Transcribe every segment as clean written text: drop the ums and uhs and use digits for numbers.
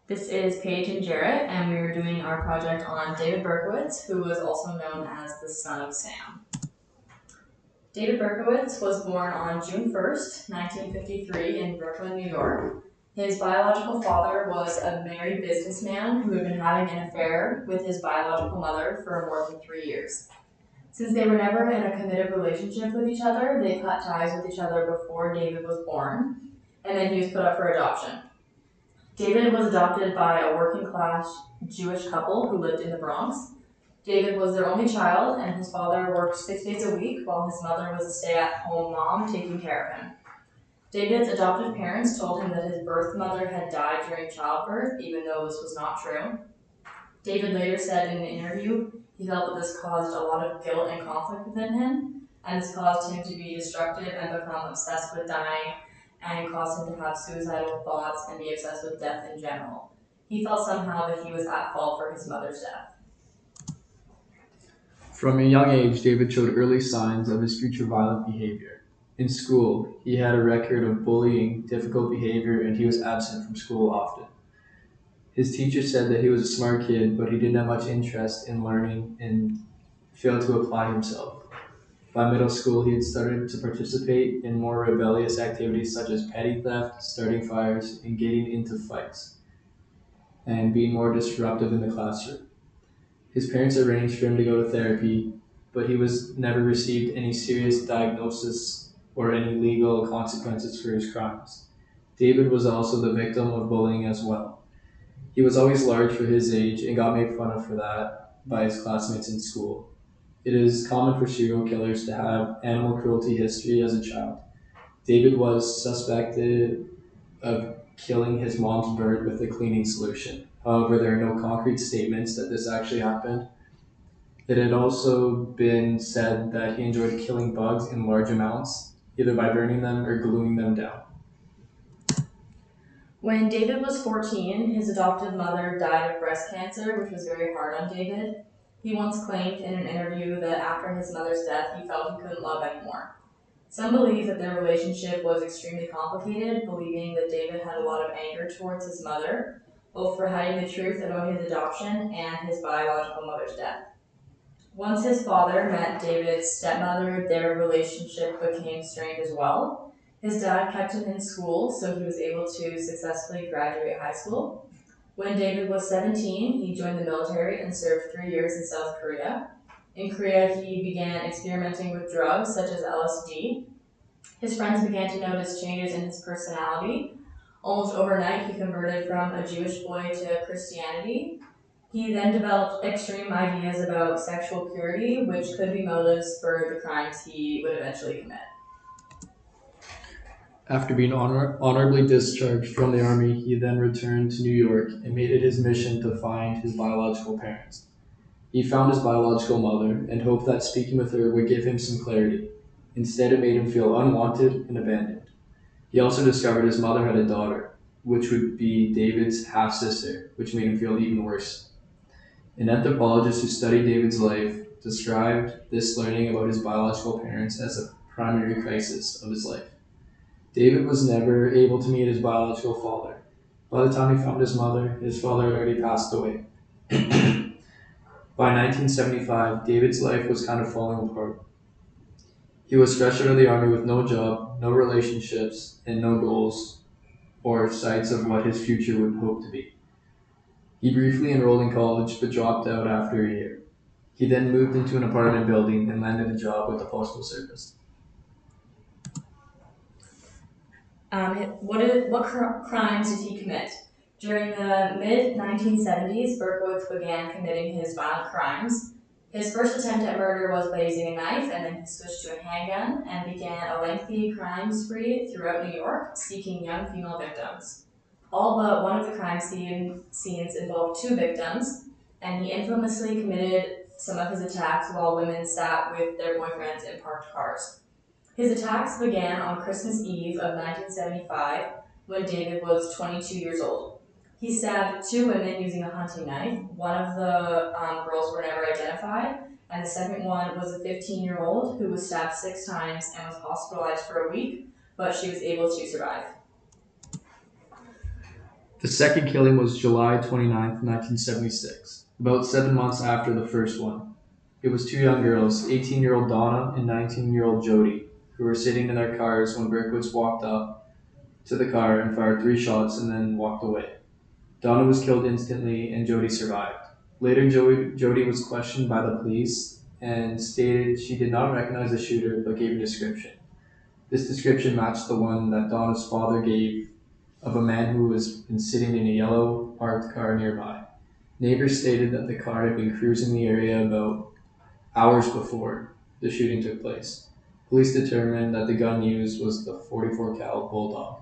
This is Paige and Jarrett, and we are doing our project on David Berkowitz, who was also known as the son of Sam. David Berkowitz was born on June 1st, 1953 in Brooklyn, New York. His biological father was a married businessman who had been having an affair with his biological mother for more than 3 years. Since they were never in a committed relationship with each other, they cut ties with each other before David was born, and then he was put up for adoption. David was adopted by a working-class Jewish couple who lived in the Bronx. David was their only child, and his father worked 6 days a week while his mother was a stay-at-home mom taking care of him. David's adoptive parents told him that his birth mother had died during childbirth, even though this was not true. David later said in an interview he felt that this caused a lot of guilt and conflict within him, and this caused him to be destructive and become obsessed with dying, and caused him to have suicidal thoughts and be obsessed with death in general. He felt somehow that he was at fault for his mother's death. From a young age, David showed early signs of his future violent behavior. In school, he had a record of bullying, difficult behavior, and he was absent from school often. His teacher said that he was a smart kid, but he didn't have much interest in learning and failed to apply himself. By middle school, he had started to participate in more rebellious activities such as petty theft, starting fires, and getting into fights, and being more disruptive in the classroom. His parents arranged for him to go to therapy, but he was never received any serious diagnosis or any legal consequences for his crimes. David was also the victim of bullying as well. He was always large for his age and got made fun of for that by his classmates in school. It is common for serial killers to have animal cruelty history as a child. David was suspected of killing his mom's bird with a cleaning solution. However, there are no concrete statements that this actually happened. It had also been said that he enjoyed killing bugs in large amounts, either by burning them or gluing them down. When David was 14, his adoptive mother died of breast cancer, which was very hard on David. He once claimed in an interview that after his mother's death, he felt he couldn't love anymore. Some believe that their relationship was extremely complicated, believing that David had a lot of anger towards his mother, both for hiding the truth about his adoption and his biological mother's death. Once his father met David's stepmother, their relationship became strained as well. His dad kept him in school, so he was able to successfully graduate high school. When David was 17, he joined the military and served 3 years in South Korea. In Korea, he began experimenting with drugs such as LSD. His friends began to notice changes in his personality. Almost overnight, he converted from a Jewish boy to Christianity. He then developed extreme ideas about sexual purity, which could be motives for the crimes he would eventually commit. After being honorably discharged from the army, he then returned to New York and made it his mission to find his biological parents. He found his biological mother and hoped that speaking with her would give him some clarity. Instead, it made him feel unwanted and abandoned. He also discovered his mother had a daughter, which would be David's half-sister, which made him feel even worse. An anthropologist who studied David's life described this learning about his biological parents as a primary crisis of his life. David was never able to meet his biological father. By the time he found his mother, his father had already passed away. By 1975, David's life was kind of falling apart. He was fresh out of the army with no job, no relationships, and no goals or sights of what his future would hope to be. He briefly enrolled in college but dropped out after a year. He then moved into an apartment building and landed a job with the Postal Service. What crimes did he commit? During the mid-1970s, Berkowitz began committing his violent crimes. His first attempt at murder was by using a knife, and then he switched to a handgun and began a lengthy crime spree throughout New York, seeking young female victims. All but one of the crime scenes involved 2 victims, and he infamously committed some of his attacks while women sat with their boyfriends in parked cars. His attacks began on Christmas Eve of 1975 when David was 22 years old. He stabbed 2 women using a hunting knife. One of the girls were never identified, and the second one was a 15-year-old who was stabbed 6 times and was hospitalized for a week, but she was able to survive. The second killing was July 29th, 1976, about 7 months after the first one. It was two young girls, 18-year-old Donna and 19-year-old Jody, who were sitting in their cars when Berkowitz walked up to the car and fired 3 shots and then walked away. Donna was killed instantly and Jody survived. Later, Jody was questioned by the police and stated she did not recognize the shooter but gave a description. This description matched the one that Donna's father gave of a man who was been sitting in a yellow parked car nearby. Neighbors stated that the car had been cruising the area about hours before the shooting took place. Police determined that the gun used was the .44 cal Bulldog.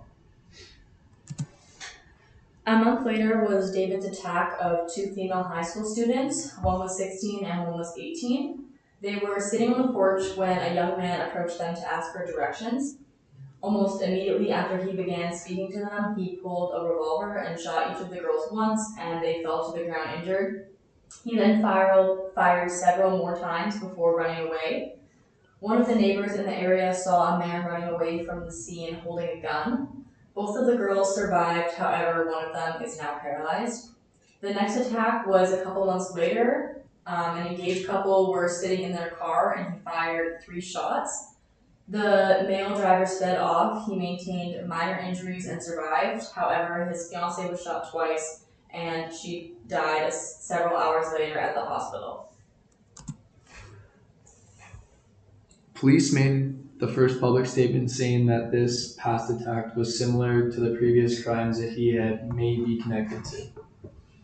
A month later was David's attack of two female high school students. One was 16 and one was 18. They were sitting on the porch when a young man approached them to ask for directions. Almost immediately after he began speaking to them, he pulled a revolver and shot each of the girls once, and they fell to the ground injured. He then fired several more times before running away. One of the neighbors in the area saw a man running away from the scene holding a gun. Both of the girls survived, however, one of them is now paralyzed. The next attack was a couple months later. An engaged couple were sitting in their car and he fired 3 shots. The male driver sped off. He maintained minor injuries and survived. However, his fiancée was shot twice and she died several hours later at the hospital. Police made the first public statement saying that this past attack was similar to the previous crimes that he had may be connected to.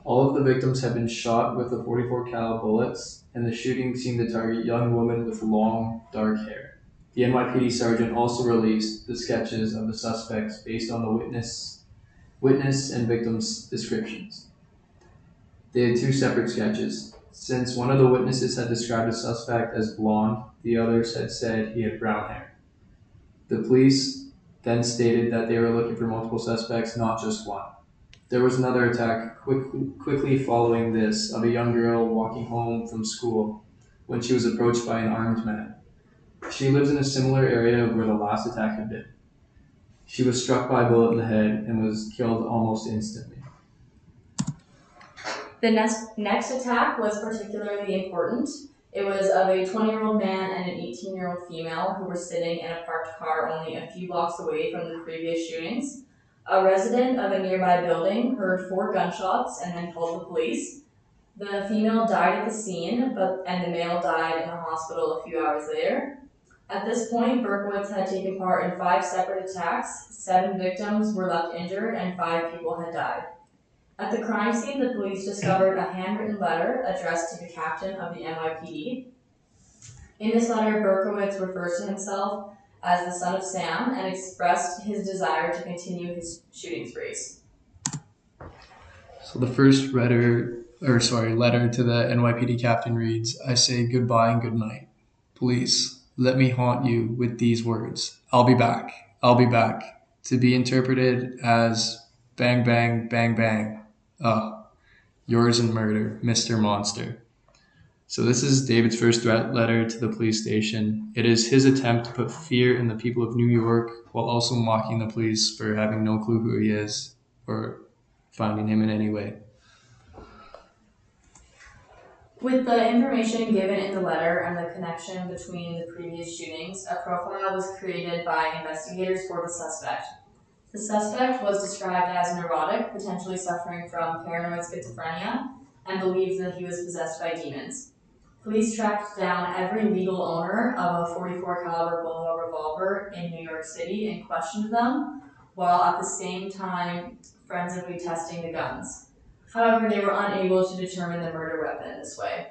All of the victims had been shot with the .44 cal bullets, and the shooting seemed to target young women with long, dark hair. The NYPD sergeant also released the sketches of the suspects based on the witness and victims' descriptions. They had 2 separate sketches. Since one of the witnesses had described the suspect as blonde, the others had said he had brown hair. The police then stated that they were looking for multiple suspects, not just one. There was another attack quickly following this of a young girl walking home from school when she was approached by an armed man. She lives in a similar area where the last attack had been. She was struck by a bullet in the head and was killed almost instantly. The next attack was particularly important. It was of a 20-year-old man and an 18-year-old female who were sitting in a parked car only a few blocks away from the previous shootings. A resident of a nearby building heard 4 gunshots and then called the police. The female died at the scene, and the male died in the hospital a few hours later. At this point, Berkowitz had taken part in 5 separate attacks. 7 victims were left injured and 5 people had died. At the crime scene, the police discovered a handwritten letter addressed to the captain of the NYPD. In this letter, Berkowitz refers to himself as the son of Sam and expressed his desire to continue his shooting sprees. So the first letter to the NYPD captain reads, "I say goodbye and good night. Police, let me haunt you with these words. I'll be back. I'll be back." To be interpreted as bang, bang, bang, bang. Yours in murder, Mr. Monster. So this is David's first threat letter to the police station. It is his attempt to put fear in the people of New York while also mocking the police for having no clue who he is or finding him in any way. With the information given in the letter and the connection between the previous shootings, a profile was created by investigators for the suspect. The suspect was described as neurotic, potentially suffering from paranoid schizophrenia, and believes that he was possessed by demons. Police tracked down every legal owner of a .44 caliber bullet revolver in New York City and questioned them, while at the same time forensically testing the guns. However, they were unable to determine the murder weapon this way.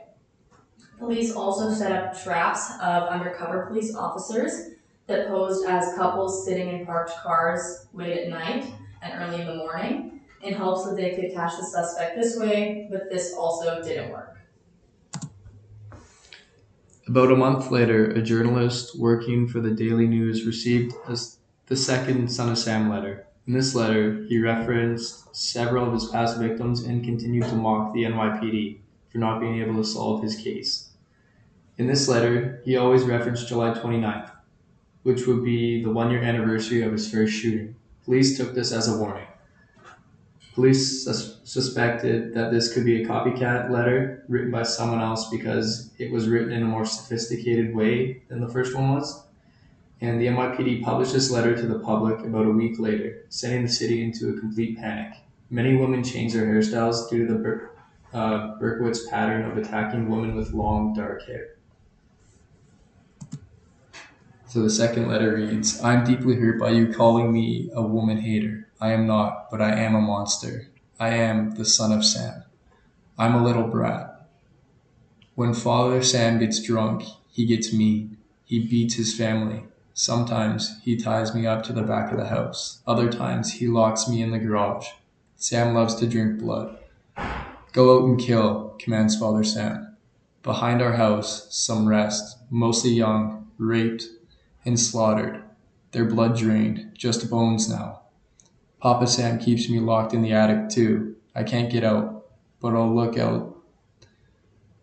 Police also set up traps of undercover police officers that posed as couples sitting in parked cars late at night and early in the morning in hopes that they could catch the suspect this way, but this also didn't work. About a month later, a journalist working for the Daily News received the second Son of Sam letter. In this letter, he referenced several of his past victims and continued to mock the NYPD for not being able to solve his case. In this letter, he always referenced July 29th, which would be the 1-year anniversary of his first shooting. Police took this as a warning. Police suspected that this could be a copycat letter written by someone else because it was written in a more sophisticated way than the first one was. And the NYPD published this letter to the public about a week later, sending the city into a complete panic. Many women changed their hairstyles due to the Berkowitz pattern of attacking women with long, dark hair. So the second letter reads, I'm deeply hurt by you calling me a woman hater. I am not, but I am a monster. I am the son of Sam. I'm a little brat. When Father Sam gets drunk, he gets mean. He beats his family. Sometimes he ties me up to the back of the house. Other times he locks me in the garage. Sam loves to drink blood. Go out and kill, commands Father Sam. Behind our house, some rest, mostly young, raped and slaughtered. Their blood drained, just bones now. Papa Sam keeps me locked in the attic too. I can't get out, but I'll look out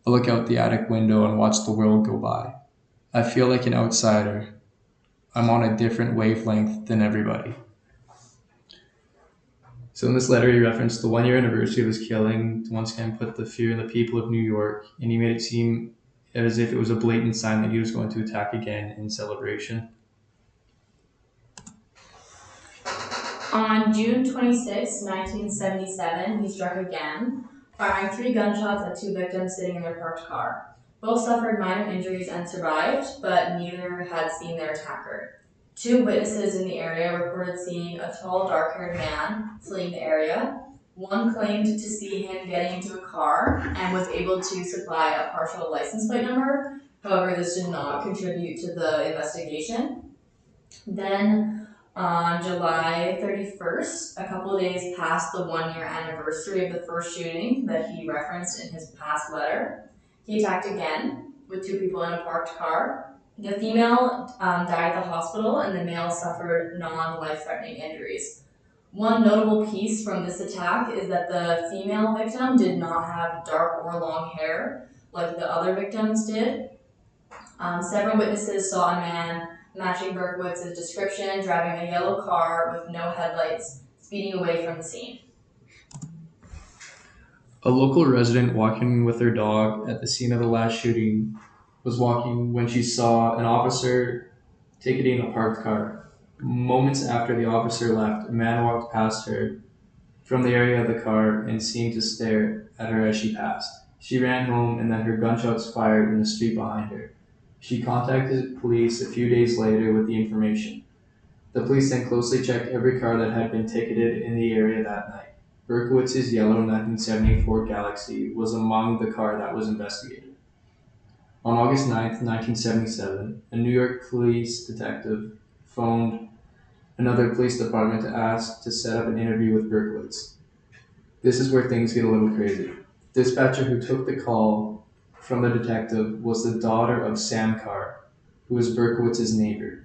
the attic window and watch the world go by. I feel like an outsider. I'm on a different wavelength than everybody. So in this letter, he referenced the 1 year anniversary of his killing to once again put the fear in the people of New York, and he made it seem as if it was a blatant sign that he was going to attack again in celebration. On June 26, 1977, he struck again, firing 3 gunshots at 2 victims sitting in their parked car. Both suffered minor injuries and survived, but neither had seen their attacker. 2 witnesses in the area reported seeing a tall, dark-haired man fleeing the area. One claimed to see him getting into a car and was able to supply a partial license plate number. However, this did not contribute to the investigation. Then, on July 31st, a couple of days past the 1 year anniversary of the first shooting that he referenced in his past letter, he attacked again with 2 people in a parked car. The female died at the hospital and the male suffered non-life-threatening injuries. One notable piece from this attack is that the female victim did not have dark or long hair like the other victims did. Several witnesses saw a man matching Berkowitz's description, driving a yellow car with no headlights, speeding away from the scene. A local resident walking with her dog at the scene of the last shooting was walking when she saw an officer ticketing a parked car. Moments after the officer left, a man walked past her from the area of the car and seemed to stare at her as she passed. She ran home and then heard gunshots fired in the street behind her. She contacted police a few days later with the information. The police then closely checked every car that had been ticketed in the area that night. Berkowitz's yellow 1974 Galaxy was among the car that was investigated. On August 9, 1977, a New York police detective phoned another police department to ask to set up an interview with Berkowitz. This is where things get a little crazy. The dispatcher who took the call from the detective was the daughter of Sam Carr, who was Berkowitz's neighbor.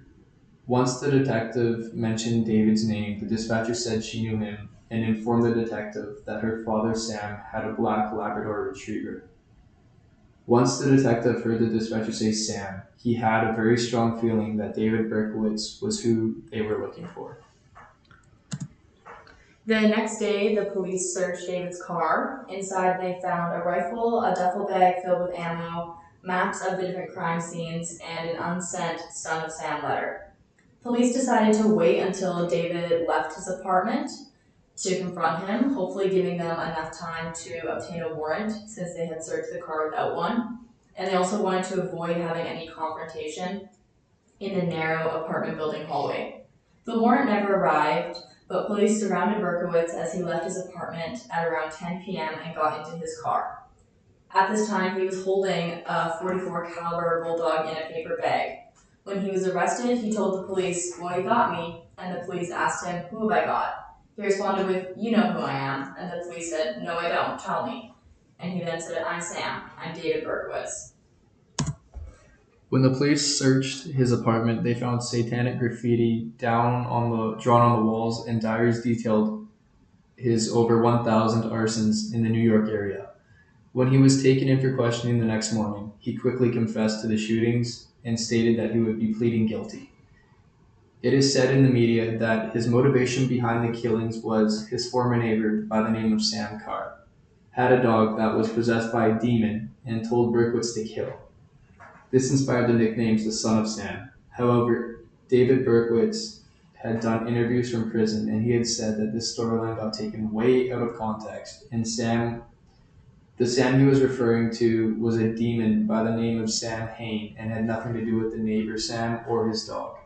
Once the detective mentioned David's name, the dispatcher said she knew him and informed the detective that her father Sam had a black Labrador retriever. Once the detective heard the dispatcher say Sam, he had a very strong feeling that David Berkowitz was who they were looking for. The next day, the police searched David's car. Inside, they found a rifle, a duffel bag filled with ammo, maps of the different crime scenes, and an unsent Son of Sam letter. Police decided to wait until David left his apartment to confront him, hopefully giving them enough time to obtain a warrant since they had searched the car without one. And they also wanted to avoid having any confrontation in the narrow apartment building hallway. The warrant never arrived, but police surrounded Berkowitz as he left his apartment at around 10 p.m. and got into his car. At this time, he was holding a .44 caliber bulldog in a paper bag. When he was arrested, he told the police, "Well, you got me," and the police asked him, "Who have I got?" He responded with, "You know who I am," and the police said, "No, I don't, tell me." And he then said, "I'm Sam, I'm David Berkowitz." When the police searched his apartment, they found satanic graffiti drawn on the walls, and diaries detailed his over 1,000 arsons in the New York area. When he was taken in for questioning the next morning, he quickly confessed to the shootings and stated that he would be pleading guilty. It is said in the media that his motivation behind the killings was his former neighbor by the name of Sam Carr had a dog that was possessed by a demon and told Berkowitz to kill. This inspired the nicknames the Son of Sam. However, David Berkowitz had done interviews from prison and he had said that this storyline got taken way out of context and the Sam he was referring to was a demon by the name of Sam Hain and had nothing to do with the neighbor Sam or his dog.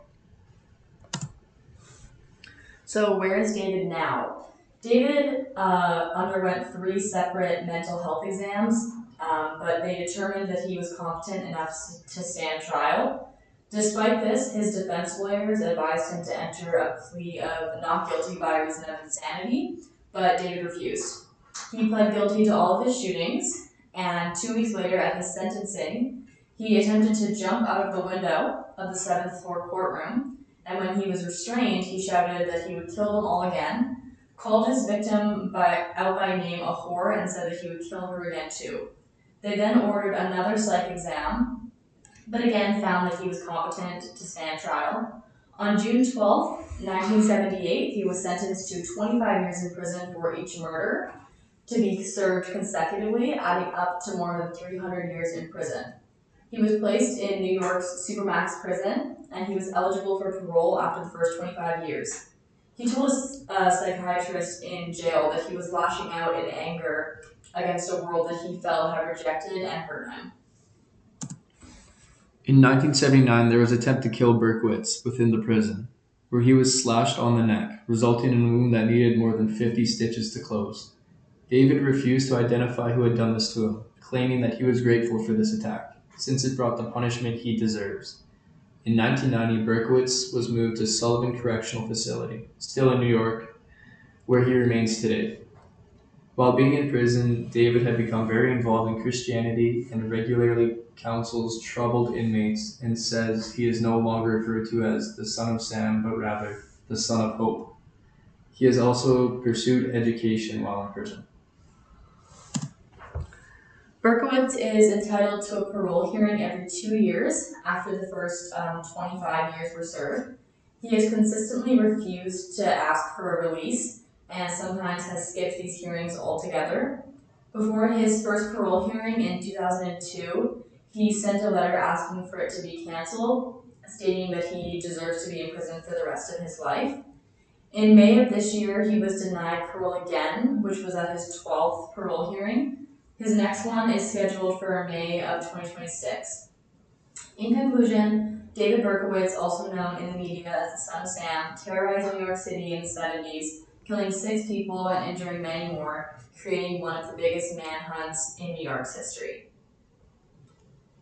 So where is David now? David underwent 3 separate mental health exams, but they determined that he was competent enough to stand trial. Despite this, his defense lawyers advised him to enter a plea of not guilty by reason of insanity, but David refused. He pled guilty to all of his shootings, and 2 weeks later at his sentencing, he attempted to jump out of the window of the 7th floor courtroom, and when he was restrained, he shouted that he would kill them all again, called his victim out by name a whore, and said that he would kill her again too. They then ordered another psych exam, but again found that he was competent to stand trial. On June 12, 1978, he was sentenced to 25 years in prison for each murder, to be served consecutively, adding up to more than 300 years in prison. He was placed in New York's Supermax prison, and he was eligible for parole after the first 25 years. He told a psychiatrist in jail that he was lashing out in anger against a world that he felt had rejected and hurt him. In 1979, there was an attempt to kill Berkowitz within the prison, where he was slashed on the neck, resulting in a wound that needed more than 50 stitches to close. David refused to identify who had done this to him, claiming that he was grateful for this attack, since it brought the punishment he deserves. In 1990, Berkowitz was moved to Sullivan Correctional Facility, still in New York, where he remains today. While being in prison, David had become very involved in Christianity and regularly counsels troubled inmates and says he is no longer referred to as the Son of Sam, but rather the Son of Hope. He has also pursued education while in prison. Berkowitz is entitled to a parole hearing every 2 years after the first 25 years were served. He has consistently refused to ask for a release and sometimes has skipped these hearings altogether. Before his first parole hearing in 2002, he sent a letter asking for it to be canceled, stating that he deserves to be in prison for the rest of his life. In May of this year, he was denied parole again, which was at his 12th parole hearing. His next one is scheduled for May of 2026. In conclusion, David Berkowitz, also known in the media as the Son of Sam, terrorized New York City in the 70s, killing 6 people and injuring many more, creating one of the biggest manhunts in New York's history.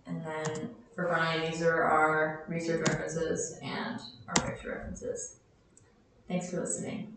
And then for Brian, these are our research references and our picture references. Thanks for listening.